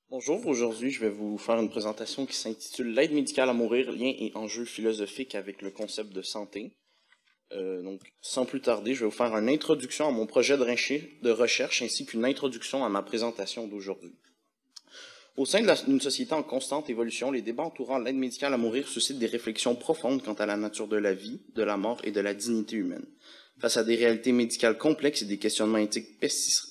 Bonjour, aujourd'hui je vais vous faire une présentation qui s'intitule L'aide médicale à mourir, liens et enjeux philosophiques avec le concept de santé. Donc, sans plus tarder, je vais vous faire une introduction à mon projet de recherche ainsi qu'une introduction à ma présentation d'aujourd'hui. Au sein d'une société en constante évolution, les débats entourant l'aide médicale à mourir suscitent des réflexions profondes quant à la nature de la vie, de la mort et de la dignité humaine. Face à des réalités médicales complexes et des questionnements éthiques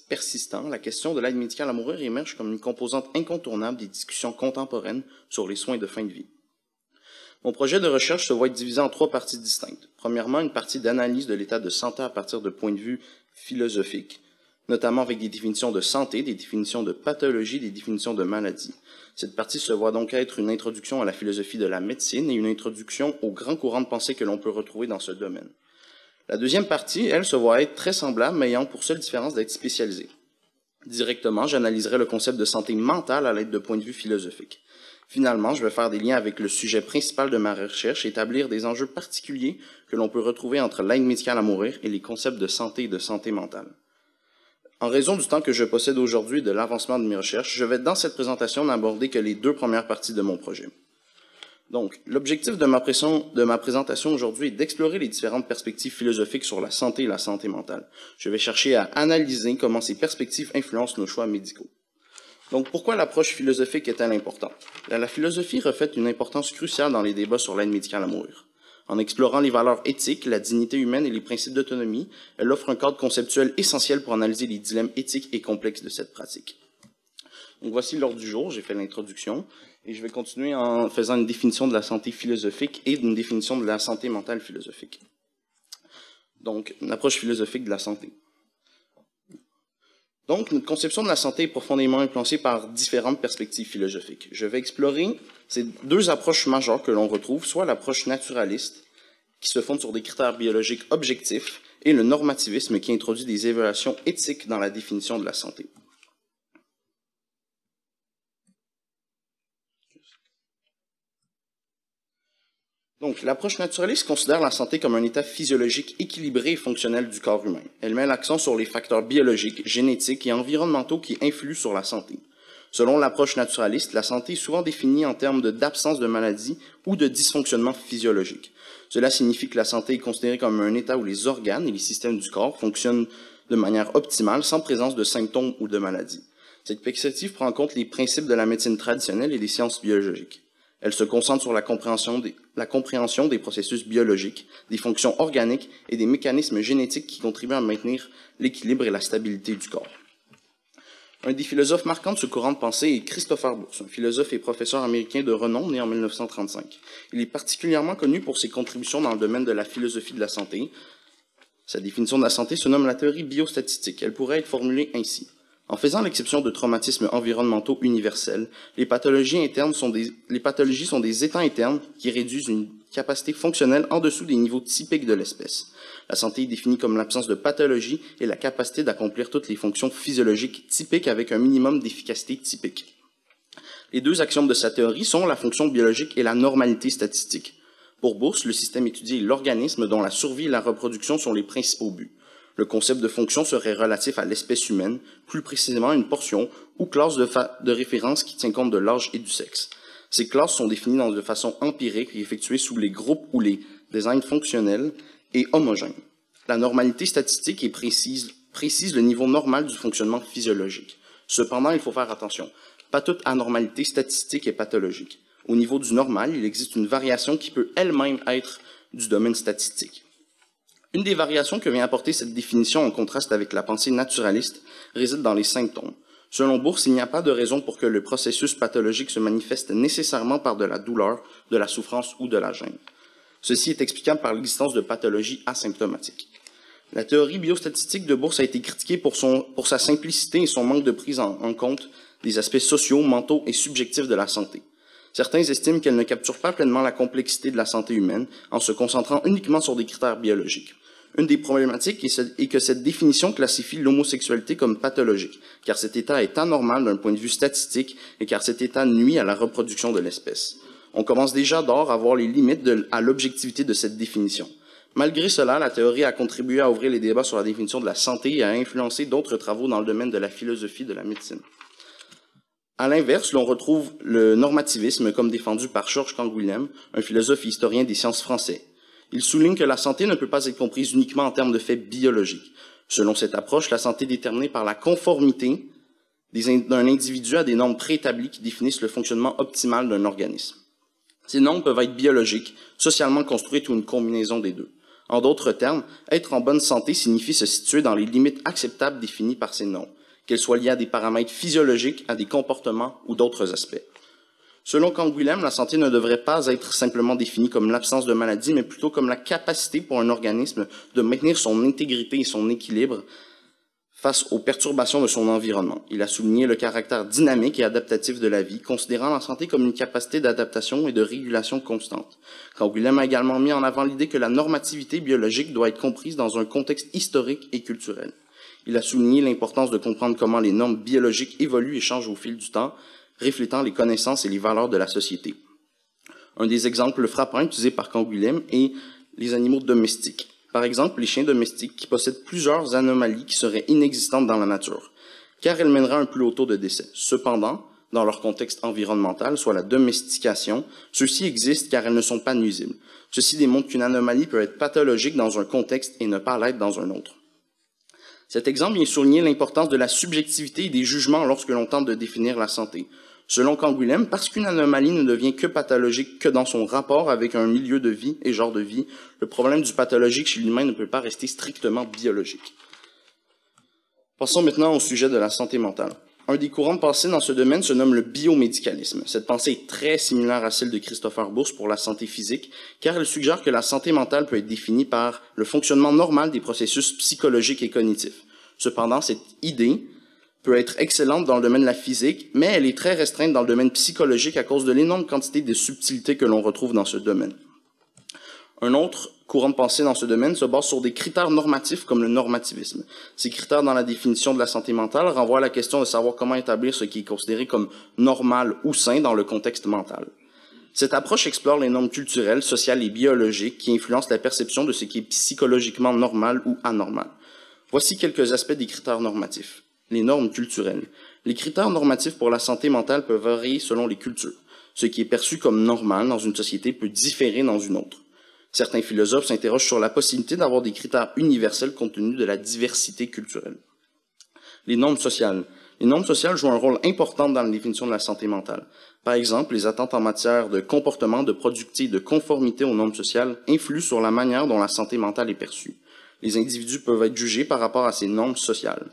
persistants, la question de l'aide médicale à mourir émerge comme une composante incontournable des discussions contemporaines sur les soins de fin de vie. Mon projet de recherche se voit être divisé en trois parties distinctes. Premièrement, une partie d'analyse de l'état de santé à partir de points de vue philosophiques, notamment avec des définitions de santé, des définitions de pathologie, des définitions de maladie. Cette partie se voit donc être une introduction à la philosophie de la médecine et une introduction aux grands courants de pensée que l'on peut retrouver dans ce domaine. La deuxième partie, elle, se voit être très semblable, mais ayant pour seule différence d'être spécialisée. Directement, j'analyserai le concept de santé mentale à l'aide de points de vue philosophiques. Finalement, je vais faire des liens avec le sujet principal de ma recherche et établir des enjeux particuliers que l'on peut retrouver entre l'aide médicale à mourir et les concepts de santé et de santé mentale. En raison du temps que je possède aujourd'hui et de l'avancement de mes recherches, je vais dans cette présentation n'aborder que les deux premières parties de mon projet. Donc, l'objectif de ma présentation aujourd'hui est d'explorer les différentes perspectives philosophiques sur la santé et la santé mentale. Je vais chercher à analyser comment ces perspectives influencent nos choix médicaux. Donc, pourquoi l'approche philosophique est-elle importante? La philosophie reflète une importance cruciale dans les débats sur l'aide médicale à mourir. En explorant les valeurs éthiques, la dignité humaine et les principes d'autonomie, elle offre un cadre conceptuel essentiel pour analyser les dilemmes éthiques et complexes de cette pratique. Donc, voici l'ordre du jour, j'ai fait l'introduction. Et je vais continuer en faisant une définition de la santé philosophique et une définition de la santé mentale philosophique. Donc, une approche philosophique de la santé. Donc, notre conception de la santé est profondément influencée par différentes perspectives philosophiques. Je vais explorer ces deux approches majeures que l'on retrouve, soit l'approche naturaliste, qui se fonde sur des critères biologiques objectifs, et le normativisme, qui introduit des évaluations éthiques dans la définition de la santé. Donc, l'approche naturaliste considère la santé comme un état physiologique équilibré et fonctionnel du corps humain. Elle met l'accent sur les facteurs biologiques, génétiques et environnementaux qui influent sur la santé. Selon l'approche naturaliste, la santé est souvent définie en termes d'absence de maladie ou de dysfonctionnement physiologique. Cela signifie que la santé est considérée comme un état où les organes et les systèmes du corps fonctionnent de manière optimale sans présence de symptômes ou de maladies. Cette perspective prend en compte les principes de la médecine traditionnelle et des sciences biologiques. Elle se concentre sur la compréhension des processus biologiques, des fonctions organiques et des mécanismes génétiques qui contribuent à maintenir l'équilibre et la stabilité du corps. Un des philosophes marquants de ce courant de pensée est Christopher Bourse, un philosophe et professeur américain de renom né en 1935. Il est particulièrement connu pour ses contributions dans le domaine de la philosophie de la santé. Sa définition de la santé se nomme la théorie biostatistique. Elle pourrait être formulée ainsi. En faisant l'exception de traumatismes environnementaux universels, les pathologies sont des états internes qui réduisent une capacité fonctionnelle en dessous des niveaux typiques de l'espèce. La santé est définie comme l'absence de pathologie et la capacité d'accomplir toutes les fonctions physiologiques typiques avec un minimum d'efficacité typique. Les deux axiomes de sa théorie sont la fonction biologique et la normalité statistique. Pour Bourse, le système étudié est l'organisme dont la survie et la reproduction sont les principaux buts. Le concept de fonction serait relatif à l'espèce humaine, plus précisément à une portion ou classe de référence qui tient compte de l'âge et du sexe. Ces classes sont définies de façon empirique et effectuées sous les groupes ou les designs fonctionnels et homogènes. La normalité statistique précise le niveau normal du fonctionnement physiologique. Cependant, il faut faire attention. Pas toute anormalité statistique est pathologique. Au niveau du normal, il existe une variation qui peut elle-même être du domaine statistique. Une des variations que vient apporter cette définition en contraste avec la pensée naturaliste réside dans les symptômes. Selon Bourse, il n'y a pas de raison pour que le processus pathologique se manifeste nécessairement par de la douleur, de la souffrance ou de la gêne. Ceci est explicable par l'existence de pathologies asymptomatiques. La théorie biostatistique de Bourse a été critiquée pour sa simplicité et son manque de prise en compte des aspects sociaux, mentaux et subjectifs de la santé. Certains estiment qu'elle ne capture pas pleinement la complexité de la santé humaine en se concentrant uniquement sur des critères biologiques. Une des problématiques est que cette définition classifie l'homosexualité comme pathologique, car cet état est anormal d'un point de vue statistique et car cet état nuit à la reproduction de l'espèce. On commence déjà d'or à voir les limites à l'objectivité de cette définition. Malgré cela, la théorie a contribué à ouvrir les débats sur la définition de la santé et à influencer d'autres travaux dans le domaine de la philosophie de la médecine. À l'inverse, l'on retrouve le normativisme comme défendu par Georges Canguilhem, un philosophe et historien des sciences français. Il souligne que la santé ne peut pas être comprise uniquement en termes de faits biologiques. Selon cette approche, la santé est déterminée par la conformité d'un individu à des normes préétablies qui définissent le fonctionnement optimal d'un organisme. Ces normes peuvent être biologiques, socialement construites ou une combinaison des deux. En d'autres termes, être en bonne santé signifie se situer dans les limites acceptables définies par ces normes, qu'elles soient liées à des paramètres physiologiques, à des comportements ou d'autres aspects. Selon Canguilhem, la santé ne devrait pas être simplement définie comme l'absence de maladie, mais plutôt comme la capacité pour un organisme de maintenir son intégrité et son équilibre face aux perturbations de son environnement. Il a souligné le caractère dynamique et adaptatif de la vie, considérant la santé comme une capacité d'adaptation et de régulation constante. Canguilhem a également mis en avant l'idée que la normativité biologique doit être comprise dans un contexte historique et culturel. Il a souligné l'importance de comprendre comment les normes biologiques évoluent et changent au fil du temps, reflétant les connaissances et les valeurs de la société. Un des exemples frappants utilisés par Canguilhem est les animaux domestiques. Par exemple, les chiens domestiques qui possèdent plusieurs anomalies qui seraient inexistantes dans la nature, car elles mèneraient à un plus haut taux de décès. Cependant, dans leur contexte environnemental, soit la domestication, ceux-ci existent car elles ne sont pas nuisibles. Ceci démontre qu'une anomalie peut être pathologique dans un contexte et ne pas l'être dans un autre. Cet exemple vient souligner l'importance de la subjectivité et des jugements lorsque l'on tente de définir la santé. Selon Canguilhem, parce qu'une anomalie ne devient que pathologique que dans son rapport avec un milieu de vie et genre de vie, le problème du pathologique chez l'humain ne peut pas rester strictement biologique. Passons maintenant au sujet de la santé mentale. Un des courants de pensée dans ce domaine se nomme le biomédicalisme. Cette pensée est très similaire à celle de Christopher Bourse pour la santé physique, car elle suggère que la santé mentale peut être définie par le fonctionnement normal des processus psychologiques et cognitifs. Cependant, cette idée peut être excellente dans le domaine de la physique, mais elle est très restreinte dans le domaine psychologique à cause de l'énorme quantité de subtilités que l'on retrouve dans ce domaine. Un autre courant de pensée dans ce domaine se base sur des critères normatifs comme le normativisme. Ces critères dans la définition de la santé mentale renvoient à la question de savoir comment établir ce qui est considéré comme normal ou sain dans le contexte mental. Cette approche explore les normes culturelles, sociales et biologiques qui influencent la perception de ce qui est psychologiquement normal ou anormal. Voici quelques aspects des critères normatifs. Les normes culturelles. Les critères normatifs pour la santé mentale peuvent varier selon les cultures. Ce qui est perçu comme normal dans une société peut différer dans une autre. Certains philosophes s'interrogent sur la possibilité d'avoir des critères universels compte tenu de la diversité culturelle. Les normes sociales. Les normes sociales jouent un rôle important dans la définition de la santé mentale. Par exemple, les attentes en matière de comportement, de productivité et de conformité aux normes sociales influent sur la manière dont la santé mentale est perçue. Les individus peuvent être jugés par rapport à ces normes sociales.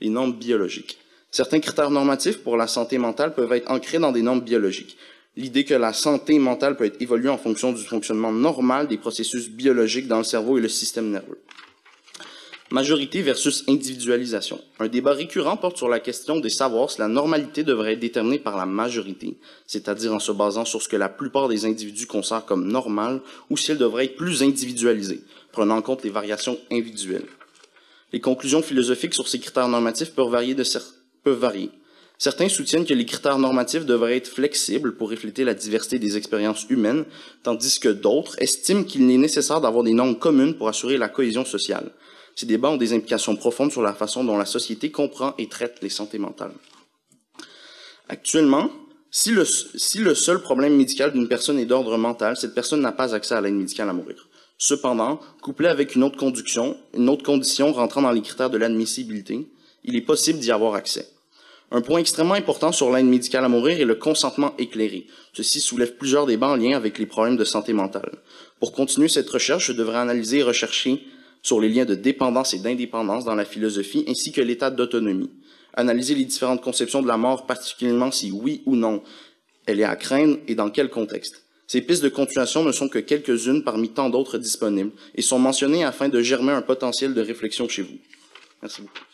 Les normes biologiques. Certains critères normatifs pour la santé mentale peuvent être ancrés dans des normes biologiques. L'idée que la santé mentale peut être évoluée en fonction du fonctionnement normal des processus biologiques dans le cerveau et le système nerveux. Majorité versus individualisation. Un débat récurrent porte sur la question de savoir si la normalité devrait être déterminée par la majorité, c'est-à-dire en se basant sur ce que la plupart des individus considèrent comme normal, ou si elle devrait être plus individualisée, prenant en compte les variations individuelles. Les conclusions philosophiques sur ces critères normatifs peuvent varier. Certains soutiennent que les critères normatifs devraient être flexibles pour refléter la diversité des expériences humaines, tandis que d'autres estiment qu'il est nécessaire d'avoir des normes communes pour assurer la cohésion sociale. Ces débats ont des implications profondes sur la façon dont la société comprend et traite les santé mentales. Actuellement, si le seul problème médical d'une personne est d'ordre mental, cette personne n'a pas accès à l'aide médicale à mourir. Cependant, couplé avec une autre condition rentrant dans les critères de l'admissibilité, il est possible d'y avoir accès. Un point extrêmement important sur l'aide médicale à mourir est le consentement éclairé. Ceci soulève plusieurs débats en lien avec les problèmes de santé mentale. Pour continuer cette recherche, je devrais analyser et rechercher sur les liens de dépendance et d'indépendance dans la philosophie, ainsi que l'état d'autonomie. Analyser les différentes conceptions de la mort, particulièrement si oui ou non elle est à craindre et dans quel contexte. Ces pistes de continuation ne sont que quelques-unes parmi tant d'autres disponibles et sont mentionnées afin de germer un potentiel de réflexion chez vous. Merci beaucoup.